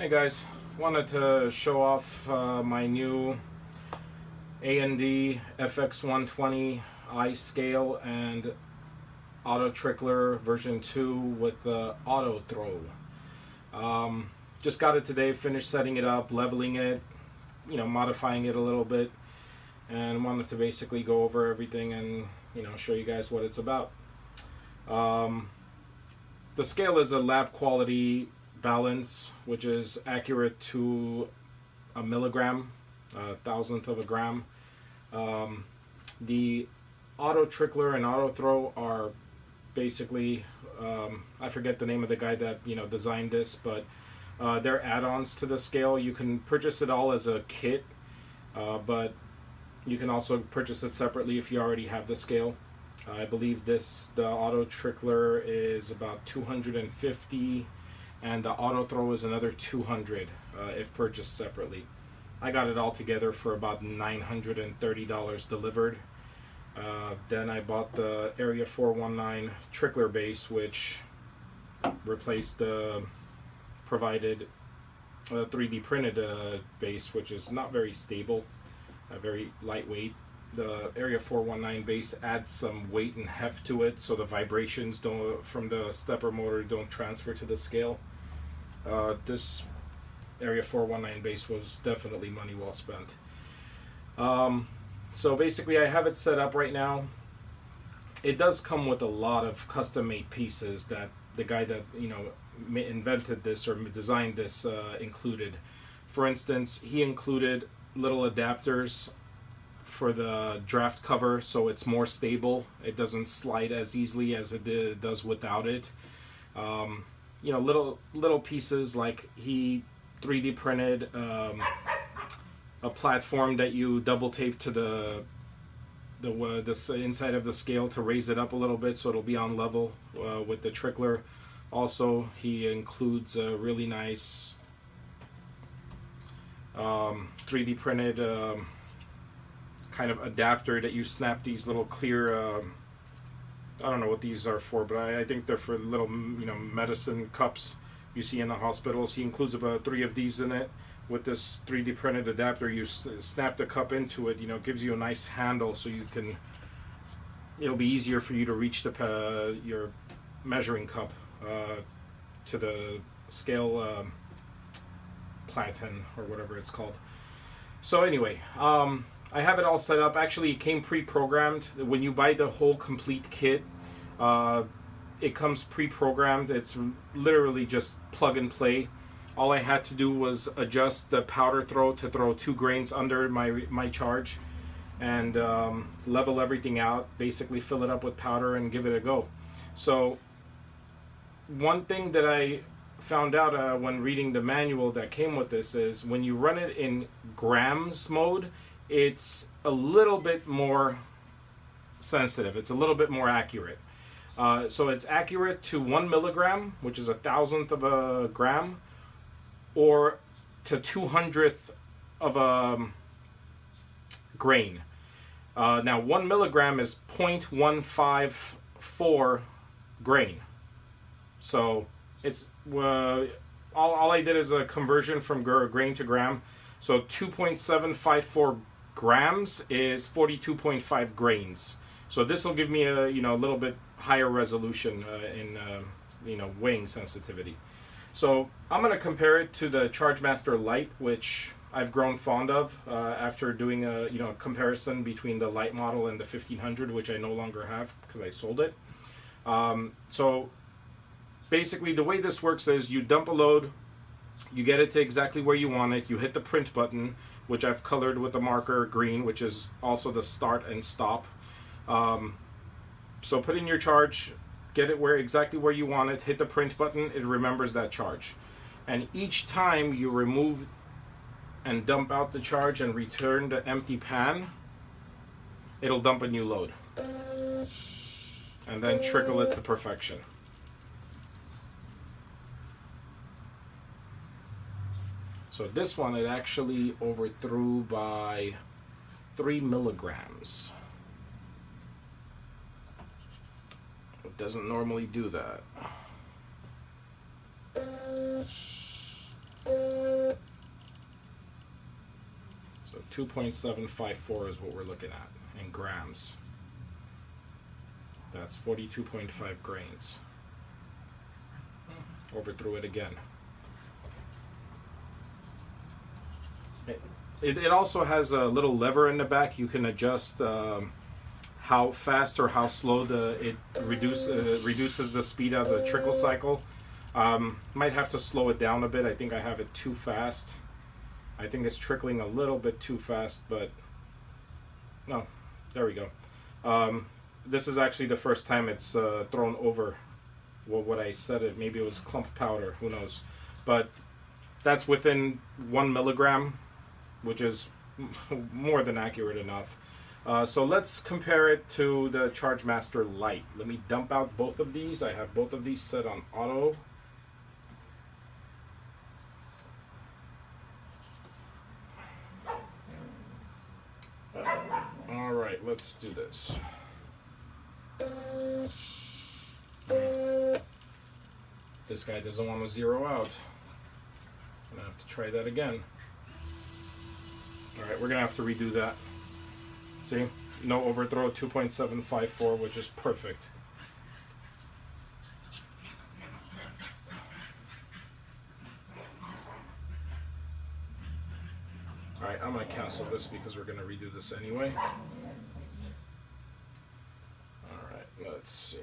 Hey guys, wanted to show off my new A&D FX-120i scale and AutoTrickler version 2 with AutoThrow. Just got it today, finished setting it up, leveling it, modifying it a little bit, and wanted to basically go over everything and show you guys what it's about. The scale is a lab quality balance, which is accurate to a milligram, a thousandth of a gram. The AutoTrickler and AutoThrow are basically, I forget the name of the guy that designed this, but they're add-ons to the scale. You can purchase it all as a kit, but you can also purchase it separately if you already have the scale. I believe the AutoTrickler is about $250, and the AutoThrow is another $200 if purchased separately. I got it all together for about $930 delivered. Then I bought the Area419 Trickler base, which replaced the provided 3D printed base, which is not very stable, very lightweight. The Area419 base adds some weight and heft to it, so the vibrations from the stepper motor don't transfer to the scale. This Area419 base was definitely money well spent. So basically I have it set up right now. It does come with a lot of custom-made pieces that the guy that invented this or designed this included. For instance, he included little adapters for the draft cover, so it's more stable. It doesn't slide as easily as it does without it. Little pieces, like he 3D printed a platform that you double tape to the inside of the scale to raise it up a little bit so it'll be on level with the Trickler. Also, he includes a really nice 3D printed kind of adapter that you snap these little clear I don't know what these are for, but I think they're for little medicine cups you see in the hospitals. He includes about 3 of these in it. With this 3D printed adapter, you snap the cup into it. Gives you a nice handle, so it'll be easier for you to reach your measuring cup to the scale platen or whatever it's called. So anyway, I have it all set up. Actually, it came pre-programmed. When you buy the whole complete kit, it comes pre-programmed. It's literally just plug and play. All I had to do was adjust the powder throw to throw 2 grains under my charge, and level everything out, basically fill it up with powder and give it a go. So one thing that I found out when reading the manual that came with this is when you run it in grams mode, it's a little bit more sensitive. It's a little bit more accurate. So it's accurate to 1 milligram, which is a thousandth of a gram, or to 200th of a grain. Now 1 milligram is 0.154 grain. So it's all I did is a conversion from grain to gram. So 2.754 grams is 42.5 grains. So this will give me a little bit higher resolution in weighing sensitivity. So I'm going to compare it to the ChargeMaster Lite, which I've grown fond of after doing a comparison between the Lite model and the 1500, which I no longer have because I sold it. So basically the way this works is you dump a load, you get it to exactly where you want it, you hit the print button, which I've colored with the marker green, which is also the start and stop. So put in your charge, get it exactly where you want it, hit the print button, it remembers that charge. And each time you remove and dump out the charge and return the empty pan, it'll dump a new load. And then trickle it to perfection. So this one, it actually overthrew by 3 milligrams. It doesn't normally do that. 2.754 is what we're looking at in grams. That's 42.5 grains. Overthrew it again. It also has a little lever in the back. You can adjust how fast or how slow it reduces the speed of the trickle cycle. Might have to slow it down a bit. I think I have it too fast. I think it's trickling a little bit too fast, but no, there we go. This is actually the first time it's thrown over what I said it. Maybe it was clump powder, who knows. But that's within 1 milligram, which is more than accurate enough. So let's compare it to the Chargemaster Lite. Let me dump out both of these. I have both of these set on auto. All right, let's do this. This guy doesn't want to zero out. I'm gonna have to try that again. All right, we're gonna have to redo that. See, no overthrow, 2.754, which is perfect. All right, I'm gonna cancel this because we're gonna redo this anyway. All right, let's see.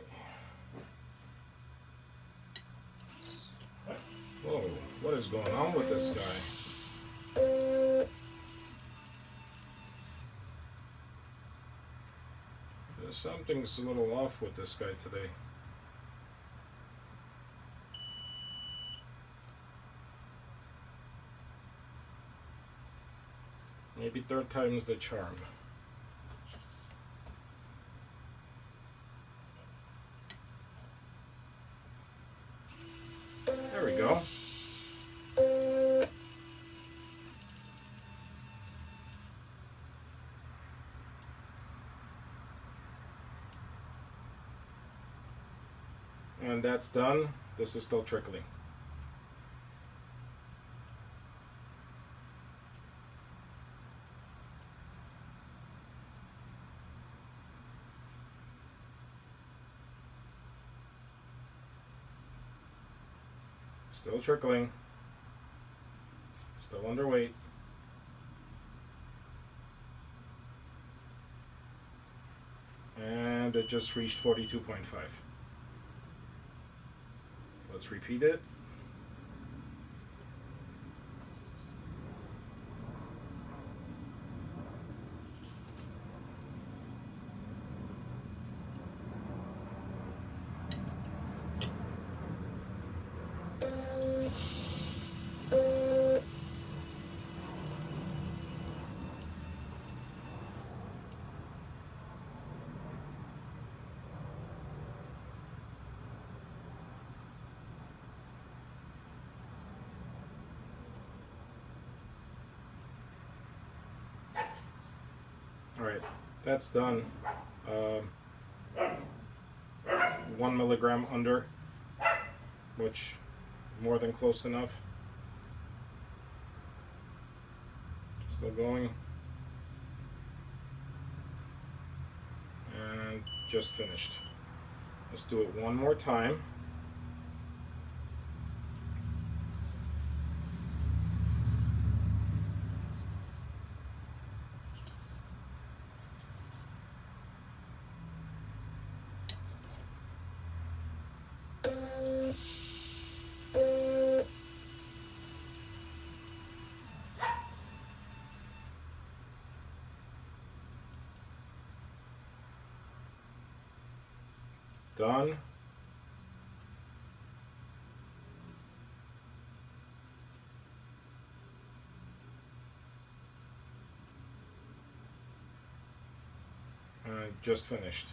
Whoa, what is going on with this guy? Something's a little off with this guy today. Maybe third time's the charm. There we go. And that's done. This is still trickling. Still trickling. Still underweight. And it just reached 42.5. Let's repeat it. All right, that's done. 1 milligram under, which more than close enough. Still going. And just finished. Let's do it one more time. Done. Just finished.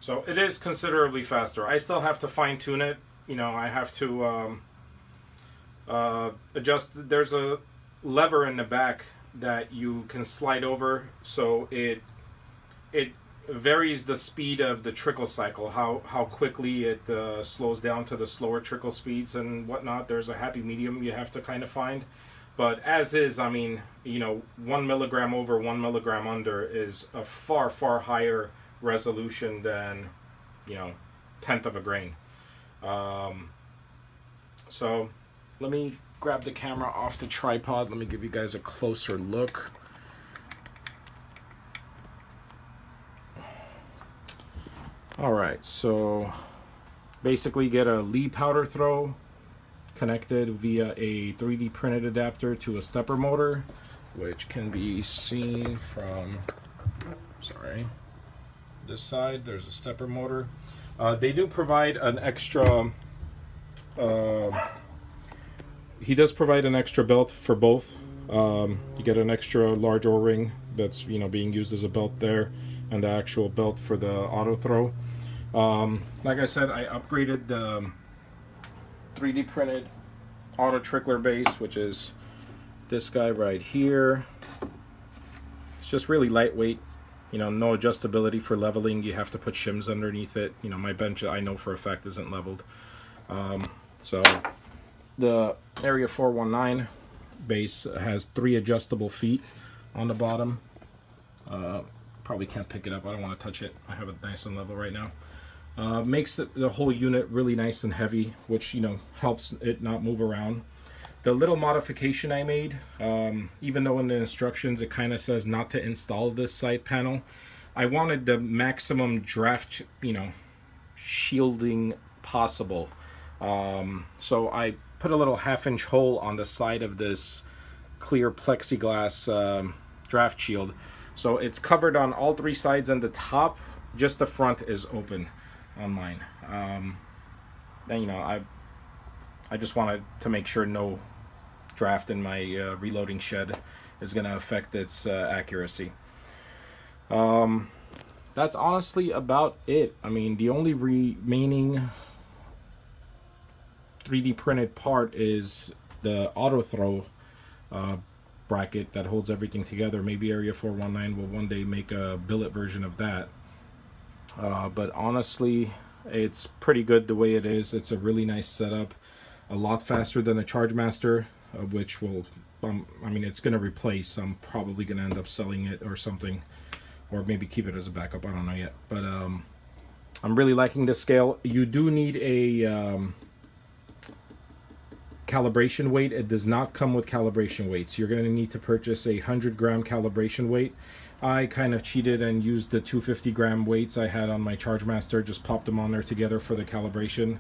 So it is considerably faster. I still have to fine tune it. You know, I have to adjust. There's a lever in the back that you can slide over, so it varies the speed of the trickle cycle, how quickly it slows down to the slower trickle speeds and whatnot. There's a happy medium you have to kind of find, But as is, I mean, you know, 1 milligram over, 1 milligram under is a far, far higher resolution than, you know, 1/10 of a grain. So let me grab the camera off the tripod. Let me give you guys a closer look. All right, so basically get a Lee powder throw connected via a 3D printed adapter to a stepper motor, which can be seen from, sorry, this side. There's a stepper motor. They do provide an extra, he does provide an extra belt for both. You get an extra large O-ring that's, you know, being used as a belt there, and the actual belt for the AutoThrow. Like I said, I upgraded the 3D printed AutoTrickler base, which is this guy right here. It's just really lightweight, you know, no adjustability for leveling. You have to put shims underneath it. You know, my bench, I know for a fact, isn't leveled. So the Area419 base has 3 adjustable feet on the bottom. Probably can't pick it up. I don't want to touch it. I have it nice and level right now. Makes the whole unit really nice and heavy, which, you know, helps it not move around. The little modification I made, even though in the instructions it kind of says not to install this side panel, I wanted the maximum draft, you know, shielding possible. So I put a little 1/2-inch hole on the side of this clear plexiglass draft shield. So it's covered on all 3 sides, and the top, just the front, is open on mine. And you know, I just wanted to make sure no draft in my reloading shed is going to affect its accuracy. That's honestly about it. I mean, the only remaining 3D printed part is the AutoThrow bracket that holds everything together. Maybe Area419 will one day make a billet version of that. But honestly, it's pretty good the way it is. It's a really nice setup, a lot faster than a Chargemaster, which will, I mean, it's going to replace. I'm probably going to end up selling it or something, or maybe keep it as a backup. I don't know yet. But I'm really liking this scale. You do need a calibration weight. It does not come with calibration weights. You're going to need to purchase a 100-gram calibration weight. I kind of cheated and used the 250-gram weights I had on my Chargemaster, just popped them on there together for the calibration.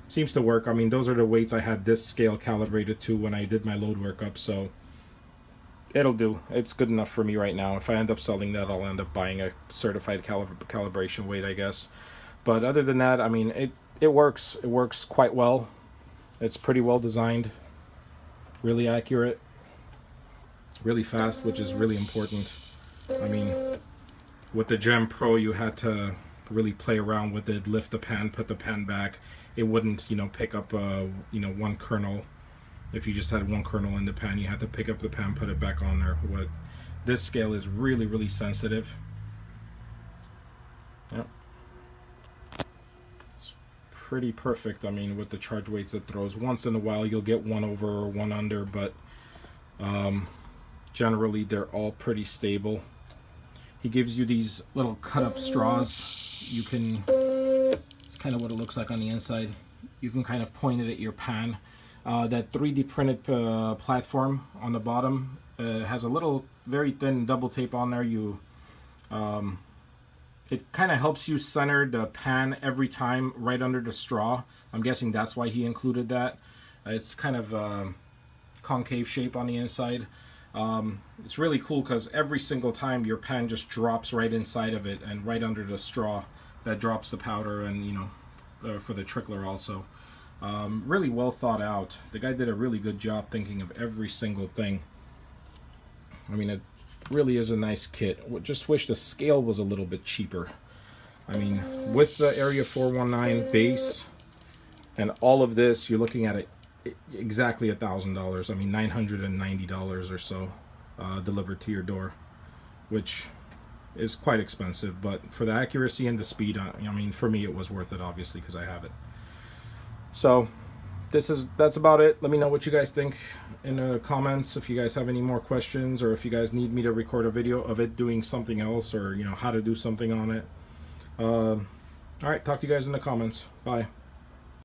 Seems to work. I mean, those are the weights I had this scale calibrated to when I did my load workup, so it'll do. It's good enough for me right now. If I end up selling that, I'll end up buying a certified calibration weight, I guess. But other than that, I mean, it works. It works quite well. It's pretty well designed, really accurate, really fast, which is really important. I mean, with the Gem Pro, you had to really play around with it, lift the pan, put the pan back. It wouldn't, you know, pick up, you know, 1 kernel. If you just had 1 kernel in the pan, you had to pick up the pan, put it back on there. What this scale is really, really sensitive. Yep. It's pretty perfect. I mean, with the charge weights it throws. Once in a while, you'll get 1 over or 1 under, but generally they're all pretty stable. He gives you these little cut-up straws. You can, it's kind of what it looks like on the inside. You can kind of point it at your pan. That 3D printed platform on the bottom has a little very thin double tape on there. It kind of helps you center the pan every time right under the straw. I'm guessing that's why he included that. It's kind of concave shape on the inside. It's really cool because every single time your pan just drops right inside of it and right under the straw that drops the powder, and, you know, for the trickler also. Really well thought out. The guy did a really good job thinking of every single thing. I mean, it really is a nice kit. Just wish the scale was a little bit cheaper. I mean, with the Area419 base and all of this, you're looking at exactly $1,000. I mean, $990 or so delivered to your door, which is quite expensive, but for the accuracy and the speed, I mean, for me it was worth it, obviously, because I have it. So that's about it. Let me know what you guys think in the comments, if you guys have any more questions, or if you guys need me to record a video of it doing something else, or how to do something on it. All right, talk to you guys in the comments. Bye.